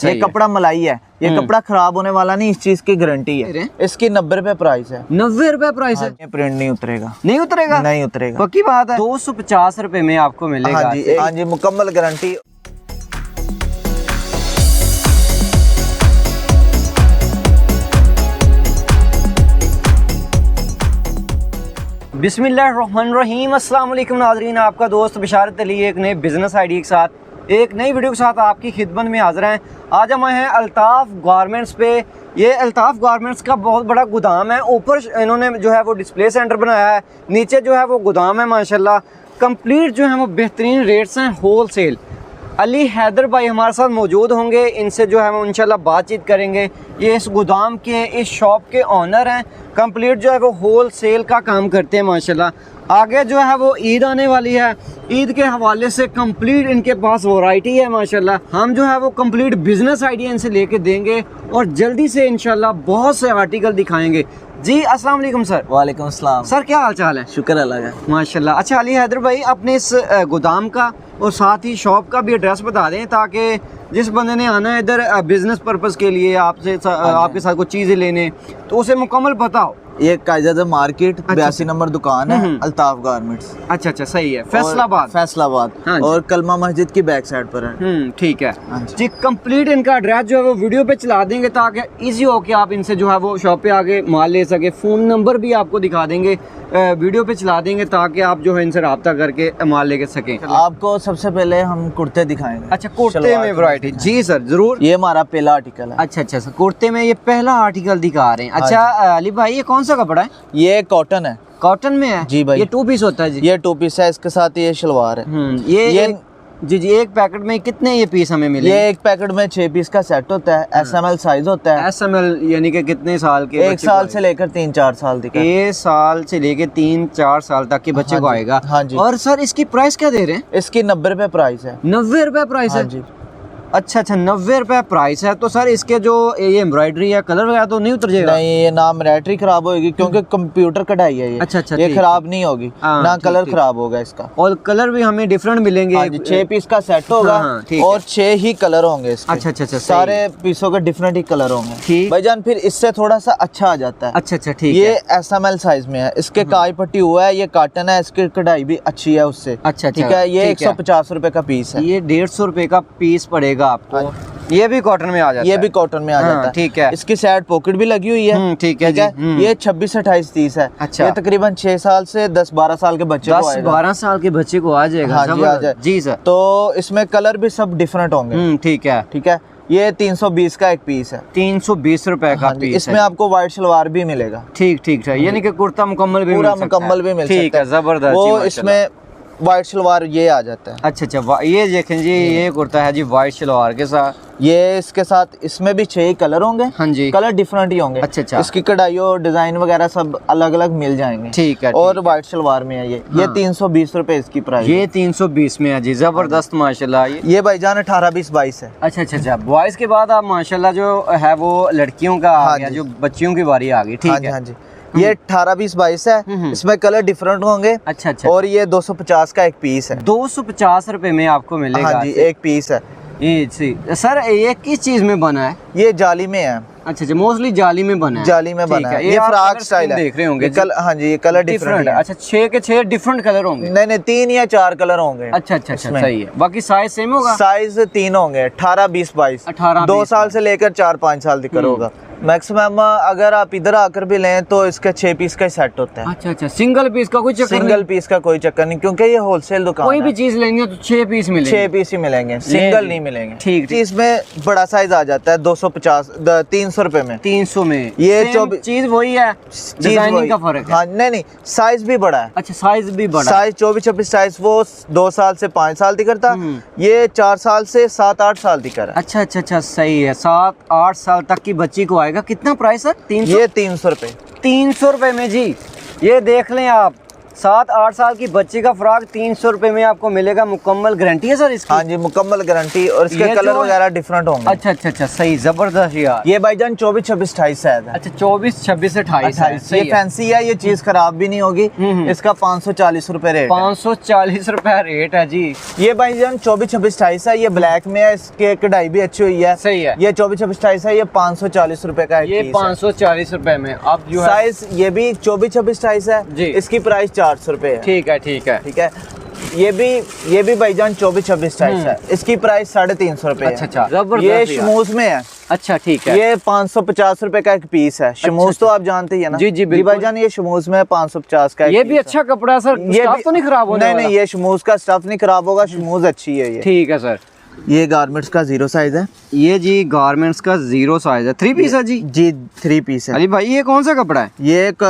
ये कपड़ा मलाई है, ये कपड़ा खराब होने वाला नहीं, इस चीज की गारंटी है। इसकी 90 रुपए प्राइस है। 90 रुपए प्राइस है। ये प्रिंट नहीं उतरेगा, नहीं उतरेगा, नहीं उतरेगा, पक्की बात है। 250 रुपए में आपको मिलेगा। हाँ जी, हाँ जी, मुकम्मल गारंटी। बिस्मिल्लाहिर्रहमानिर्रहीम। अस्सलाम वालेकुम नाज़रीन, आपका दोस्त बिशारत अली एक नए बिज़नेस आइडिया के साथ एक नई वीडियो के साथ आपकी खिदमत में हाज़िर हैं। आज हम आए हैं अल्ताफ़ गारमेंट्स पे। ये अल्ताफ़ गारमेंट्स का बहुत बड़ा गोदाम है। ऊपर इन्होंने जो है वो डिस्प्ले सेंटर बनाया है, नीचे जो है वो गोदाम है माशाल्लाह। कंप्लीट जो है वो बेहतरीन रेट्स हैं, होल सेल। अली हैदर भाई हमारे साथ मौजूद होंगे, इनसे जो है वो इंशाल्लाह बातचीत करेंगे। ये इस गोदाम के, इस शॉप के ऑनर हैं। कंप्लीट जो है वो होल सेल का काम करते हैं माशाल्लाह। आगे जो है वो ईद आने वाली है, ईद के हवाले से कंप्लीट इनके पास वैरायटी है माशाल्लाह। हम जो है वो कंप्लीट बिजनेस आइडिया इनसे लेके देंगे और जल्दी से इंशाल्लाह बहुत से आर्टिकल दिखाएंगे। जी अस्सलाम वालेकुम सर। वालेकुम अस्सलाम सर, क्या हाल चाल है? शुक्र अल्लाह का माशाल्लाह। अच्छा अली हैदर भाई, अपने इस गोदाम का और साथ ही शॉप का भी एड्रेस बता दें ताकि जिस बंदे ने आना है इधर बिजनेस पर्पस के लिए आपसे आपके साथ कुछ चीज़ें लेने, तो उसे मुकम्मल पता हो। ये कायजादा मार्केट 82 नंबर दुकान है, अल्ताफ गारमेंट्स। अच्छा अच्छा, सही है। फैसलाबाद, फैसलाबाद। हाँ और कलमा मस्जिद की बैक साइड पर है। ठीक है हाँ जी। कंप्लीट इनका एड्रेस जो है वो वीडियो पे चला देंगे ताकि इजी हो कि आप इनसे जो है वो शॉप पे आके माल ले सके। फ़ोन नंबर भी आपको दिखा देंगे, वीडियो पे चला देंगे ताकि आप जो है इनसे रब्ता करके माल लेके सकें। आपको सबसे पहले हम कुर्ते दिखाएंगे। अच्छा, कुर्ते में वैरायटी। जी सर, जरूर। ये हमारा पहला आर्टिकल है। अच्छा अच्छा सर, कुर्ते में ये पहला आर्टिकल दिखा रहे हैं। अच्छा अली भाई, ये कौन सा कपड़ा है? ये कॉटन है। कॉटन में है जी भाई। ये 2 पीस होता है जी? ये 2 पीस है, इसके साथ ये शलवार है। ये जी जी, एक पैकेट में कितने ये पीस हमें मिले? ये एक पैकेट में 6 पीस का सेट होता है। SML साइज होता है। SML यानी कि कितने साल के? 1 साल से लेकर 3-4 साल तक। 1 साल से लेकर 3-4 साल तक के बच्चे को आएगा। हाँ जी। और सर इसकी प्राइस क्या दे रहे हैं? इसकी 90 रुपए प्राइस है। 90 रुपए प्राइस है? हाँ जी। अच्छा अच्छा, 90 रुपए प्राइस है। तो सर इसके जो ये एम्ब्रॉयडरी है, कलर वगैरह तो नहीं उतर जाएगा? नहीं, ये ना एम्ब्रॉयडरी खराब होगी क्योंकि कंप्यूटर कढ़ाई है ये। अच्छा अच्छा, ये खराब नहीं होगी, ना कलर खराब होगा इसका। और कलर भी हमें डिफरेंट मिलेंगे। 6 पीस का सेट होगा और 6 ही कलर होंगे इसके। अच्छा अच्छा, सारे पीसों के डिफरेंट ही कलर होंगे। ठीक भाईजान, फिर इससे थोड़ा सा अच्छा आ जाता है। अच्छा अच्छा, ठीक ये SML साइज में है। इसके काई पट्टी हुआ है, ये कॉटन है, इसकी कढ़ाई भी अच्छी है उससे। अच्छा ठीक है। ये 150 रुपए का पीस है। ये 150 रुपए का पीस पड़ेगा आपको। ये भी कॉटन में आ जाता है? ये भी कॉटन में आ जाता है। ठीक है। इसकी साइड पॉकेट भी लगी हुई है। ठीक है जी। ये 26, 28, 30 है। अच्छा। ये तकरीबन 6 साल से 10-12 साल के बच्चे को आएगा। 10-12 साल के बच्चे को आ जाएगा। हाँ जी, आ जाए। जी सर। तो इसमें कलर भी सब डिफरेंट होंगे। ठीक है ठीक है। ये 320 का एक पीस है। 320 रुपए का पीस। इसमें आपको व्हाइट शलवार भी मिलेगा। ठीक ठीक है, यानी कि कुर्ता मुकम्मल भी पूरा मुकम्मल भी मिल सकता है। ठीक है, जबरदस्त। वो इसमें व्हाइट शलवार ये आ जाता है। अच्छा अच्छा, ये देखें जी, ये कुर्ता है जी व्हाइट शलवार के साथ। ये इसके साथ इसमें भी 6 कलर होंगे। हाँ जी। कलर डिफरेंट ही होंगे। अच्छा अच्छा। इसकी कढ़ाई और डिजाइन वगैरह सब अलग अलग मिल जाएंगे। ठीक है। और व्हाइट शलवार में है ये। ये 320 रुपए इसकी प्राइस। ये 320 में है जी, जबरदस्त माशाल्लाह। ये भाईजान 18, 20, 22 है। अच्छा अच्छा अच्छा, बॉयज के बाद आप माशाल्लाह जो है वो लड़कियों का आ गया, जो बच्चियों की बारी आ गई। ठीक है। हाँ जी। ये 18, 20, 22 है। इसमें कलर डिफरेंट होंगे। अच्छा अच्छा। और ये 250 का एक पीस है। 250 रुपए में आपको मिलेगा। हाँ जी, एक पीस है। ये सर, ये किस चीज में बना है? ये जाली में है। अच्छा अच्छा, मोस्टली जाली में बना है। जाली में बना है। ये फ्रॉक स्टाइल है। देख रहे होंगे हाँ जी, ये कलर डिफरेंट है। अच्छा, 6 के 6 डिफरेंट कलर होंगे? नहीं नहीं, 3 या 4 कलर होंगे। अच्छा अच्छा अच्छा, सही है। बाकी साइज सेम होगा? साइज 3 होंगे। 18, 20, 22। 18, 2 साल से लेकर 4-5 साल तक होगा मैक्सिमम। अगर आप इधर आकर भी लें तो इसका 6 पीस का ही सेट होता है। अच्छा अच्छा, सिंगल पीस का कोई चक्कर? सिंगल पीस का कोई चक्कर नहीं, क्योंकि ये होलसेल दुकान कोई है। भी चीज लेंगे तो 6 पीस मिलेंगे। 6 पीस ही मिलेंगे, सिंगल नहीं मिलेंगे। ठीक। इसमें बड़ा साइज आ जाता है 250, 300 रुपए में। 300 में ये चीज वही है, डिजाइनिंग का फर्क है। हाँ, नहीं, साइज भी बड़ा है। अच्छा, साइज भी बड़ा। साइज 24-26 साइज वो 2 साल से 5 साल तक करता। ये 4 साल से 7-8 साल तक है। अच्छा अच्छा अच्छा, सही है। 7-8 साल तक की बच्ची को आएगा। कितना प्राइस है? 300? ये 300 रुपए। 300 रुपए में जी। ये देख लें आप, 7-8 साल की बच्ची का फ्रॉक 300 रुपए में आपको मिलेगा। मुकम्मल गारंटी है सर इसकी? हाँ जी, मुकम्मल गारंटी, और इसके ये कलर जो- वगैरह डिफरेंट होंगे। अच्छा अच्छा अच्छा, सही, जबरदस्त यार। ये भाईजान 24, 26, 28 साइज है। अच्छा 24, 26 से 28 है, ये सही है। फैंसी है, ये चीज खराब भी नहीं होगी। इसका 540 रुपए रेट है। 540 रुपए रेट है जी। ये भाईजान 24, 26, 28 है। ये ब्लैक में है, इसके कढ़ाई भी अच्छी हुई है। सही है। ये 24, 26, 28 है। ये 540 रुपए का ये 540 रुपए में अब जो है साइज, ये भी 24, 26, 28 है जी। इसकी प्राइस 400 रुपए है। ठीक है ठीक है। ठीक है। ये भी भाईजान 24, 26, 28 है। इसकी प्राइस 350 रुपए है। अच्छा अच्छा, जबरदस्त ये यार। शमूज में है। अच्छा ठीक है। ये 550 रुपए का एक पीस है। शमूज तो आप जानते ही है ना। जी, जी, बिल्कुल। भाईजान ये शमूज में 550 का एक ये पीस भी है। अच्छा कपड़ा है सर, ये स्टफ भी- तो नहीं खराब होने नहीं वाला? नहीं, ये शमूज का स्टफ नहीं खराब होगा। शमूज अच्छी है ये। ठीक है सर। ये गारमेंट्स का 0 साइज है। ये जी गारमेंट्स का 0 साइज है, 3 पीस है जी। जी 3 पीस है। अली भाई ये कौन सा कपड़ा है? ये एक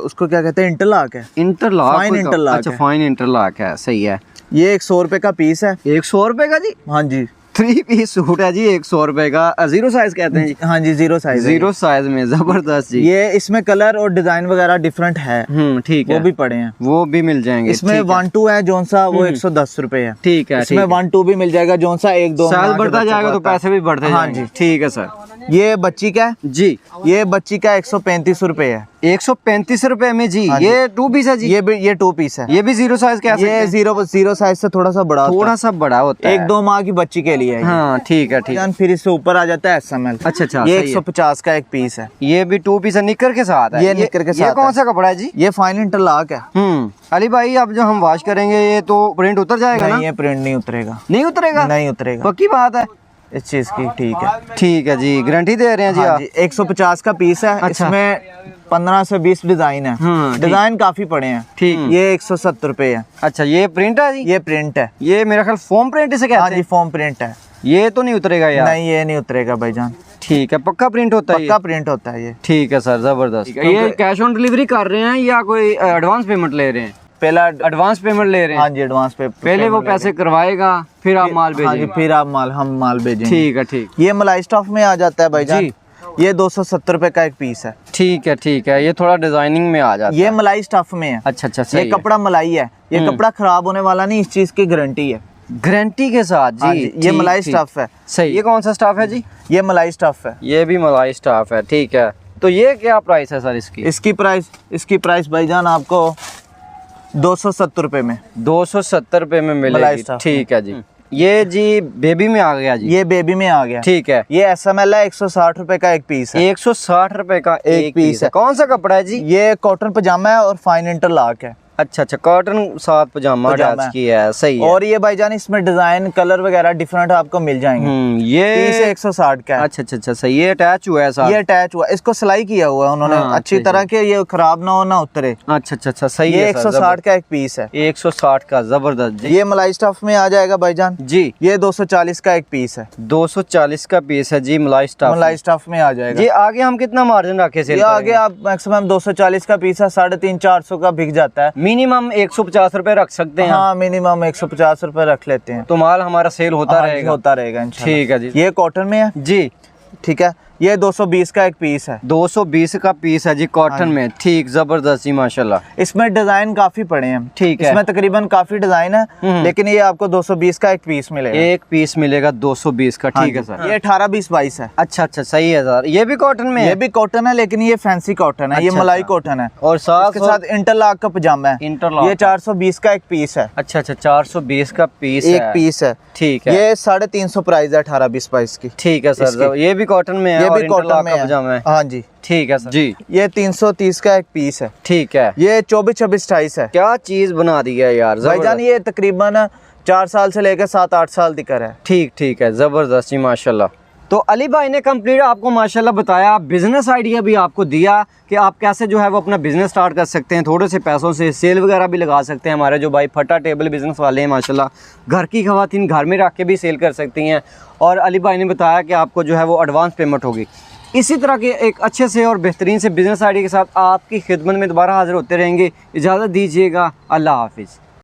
उसको क्या कहते हैं, इंटरलॉक है। इंटरलॉक। Fine interlock अच्छा है। फाइन इंटरलॉक है, सही है। ये 100 रुपए का पीस है। 100 रुपए का जी? हाँ जी 3 पीस सूट है जी, 100 रुपए का। 0 साइज कहते हैं जी। हाँ जी 0 साइज है। 0 साइज में जबरदस्त जी। ये इसमें कलर और डिजाइन वगैरह डिफरेंट है। ठीक है, वो भी पड़े हैं। वो भी मिल जाएंगे। इसमें ठीक है। 1-2 है जोन सा, वो 110 रुपए है। ठीक है, इसमें 1-2 भी मिल जाएगा जोन सा, 1-2 साल बढ़ता जाएगा तो पैसे भी बढ़ते हाँ जाएंगे। जी। ठीक है सर। ये बच्ची का है। जी ये बच्ची का 135 रुपए है। 135 रुपए में जी। हाँ जी। ये 2 पीस है जी? ये 2 पीस है। ये भी 0 साइज कह सकते ये हैं? 0 साइज से थोड़ा सा बड़ा होता थोड़ा सा बड़ा होता है। है। 1-2 माह की बच्ची के लिए है ये। हाँ ठीक है ठीक है। भाईजान फिर इससे ऊपर आ जाता है SML। अच्छा अच्छा, ये सही है। 150 का एक पीस है। ये भी 2 पीस है, निकर के साथ है। ये निकर के ये साथ कौन है। सा कपड़ा है जी? ये फाइन इंटरलॉक है। अली भाई अब जो हम वॉश करेंगे ये तो प्रिंट उतर जाएगा ना? नहीं, ये प्रिंट नहीं उतरेगा। नहीं उतरेगा? नहीं उतरेगा। पक्की बात है? इस चीज की ठीक है। ठीक है जी, गारंटी दे रहे हैं जी हाँ आप? जी 150 का पीस है। अच्छा। इसमें 15 से 20 डिजाइन है। ठीक। डिजाइन काफी पड़े हैं। ठीक। ये 170 रुपए है। अच्छा ये प्रिंट है जी? ये प्रिंट है। ये मेरा ख्याल फोम प्रिंट इसे हाँ कहते जी हैं। फॉर्म प्रिंट है। ये तो नहीं उतरेगा यार? नहीं ये नहीं उतरेगा भाईजान। ठीक है, पक्का प्रिंट होता है पक्का ये? प्रिंट होता है ये। ठीक है सर, जबरदस्त। ये कैश ऑन डिलीवरी कर रहे हैं या कोई एडवांस पेमेंट ले रहे हैं? पहला एडवांस पेमेंट ले रहे हैं? हाँ जी एडवांस पे पहले वो पैसे करवाएगा फिर आप माल हाँ जी भेजेंगे? फिर आप हम माल भेजेंगे। ठीक है ठीक। ये मलाई स्टफ में आ जाता है भाईजान। जी। ये 270 रुपए का एक पीस है। ठीक है ठीक है, ये थोड़ा डिजाइनिंग में आ जाता है। ये मलाई स्टफ में है। अच्छा अच्छा, ये सही है। कपड़ा मलाई है। ये कपड़ा खराब होने वाला नहीं, इस चीज की गारंटी है। गारंटी के साथ हाँ जी? जी, ये ठीक, मलाई ठीक। स्टफ है। सही। ये कौन सा स्टाफ है जी? ये मलाई स्टफ है। ये भी मलाई स्टाफ है, ठीक है। तो ये क्या प्राइस है सर इसकी? इसकी प्राइस भाईजान आपको 270 रुपए में। 270 रुपए में मलाई मिलेगी। स्टाफ। ठीक है जी। ये जी बेबी में आ गया जी? ये बेबी में आ गया। ठीक है। ये SML है। 160 रुपए का एक पीस है। 160 रुपए का एक पीस है। कौन सा कपड़ा है जी? ये कॉटन पजामा है और फाइन इंटरलॉक है। अच्छा अच्छा, कॉटन साथ पजामा पजामा अटैच किया है, सही है। और ये भाईजान इसमें डिजाइन कलर वगैरह डिफरेंट आपको मिल जाएंगे। ये पीस 160 का है। अच्छा अच्छा अच्छा, सही। ये अटैच हुआ है साथ? ये अटैच हुआ, इसको सिलाई किया हुआ है उन्होंने हाँ, अच्छी अच्छा, तरह के, ये खराब ना हो ना उतरे। अच्छा अच्छा अच्छा, सही ये है सर, 160 का एक पीस है। 160 का, जबरदस्त जी। ये मलाई स्टफ में आ जाएगा भाईजान। जी ये 240 का एक पीस है। 240 का पीस है जी, मलाई स्टाफ। मलाई स्टफ में आ जाएगा। जी आगे हम कितना मार्जिन रखे सेल ये आगे आप मैक्सिमम 240 का पीस है, 350-400 का बिक जाता है। मिनिमम 150 रुपए रख सकते हैं? हाँ मिनिमम 150 रुपए रख लेते हैं। तो माल हमारा सेल होता हाँ, रहेगा? होता रहेगा इंशाल्लाह। ठीक है जी। ये कॉटन में है। जी ठीक है। ये 220 का एक पीस है। 220 का पीस है जी, कॉटन में। ठीक, जबरदस्त जी, माशाल्लाह। इसमें डिजाइन काफी पड़े हैं। ठीक है। इसमें तकरीबन काफी डिजाइन है, लेकिन ये आपको 220 का एक पीस मिलेगा। एक पीस मिलेगा 220 का। हाँ ठीक है जी। सर। ये 18, 20, 22 है। अच्छा अच्छा, सही है सर। ये भी कॉटन में ये है? भी कॉटन है, लेकिन ये फैंसी कॉटन है। ये अच्छा, मलाई अच्छा। कॉटन है और इसके साथ इंटरलॉक का पजामा है। इंटरलॉक ये 420 का एक पीस है। अच्छा अच्छा, 420 का पीस एक है। पीस है। ठीक है। ये 350 प्राइस है 18, 20, 22 की। ठीक है सर। इसकी। ये भी कॉटन में है? ये और भी कॉटन इंटरलॉक में का पजामा है? हाँ जी। ठीक है सर जी। ये 330 का एक पीस है। ठीक है। ये 24, 26, 28 है। क्या चीज बना दी है यार, भाईजान जबरदस्त। ये तकरीबन 4 साल से लेकर 7-8 साल तक है। ठीक ठीक है, जबरदस्त जी, माशाल्लाह। तो अली भाई ने कंप्लीट आपको माशाल्लाह बताया, बिजनेस आइडिया भी आपको दिया कि आप कैसे जो है वो अपना बिजनेस स्टार्ट कर सकते हैं। थोड़े से पैसों से सेल वगैरह भी लगा सकते हैं। हमारे जो भाई फटा टेबल बिजनेस वाले हैं माशाल्लाह, घर की खवातीन घर में रख के भी सेल कर सकती हैं। और अली भाई ने बताया कि आपको जो है वो एडवांस पेमेंट होगी। इसी तरह के एक अच्छे से और बेहतरीन से बिजनेस आइडिया के साथ आपकी खिदमत में दोबारा हाजिर होते रहेंगे। इजाज़त दीजिएगा, अल्लाह हाफिज़।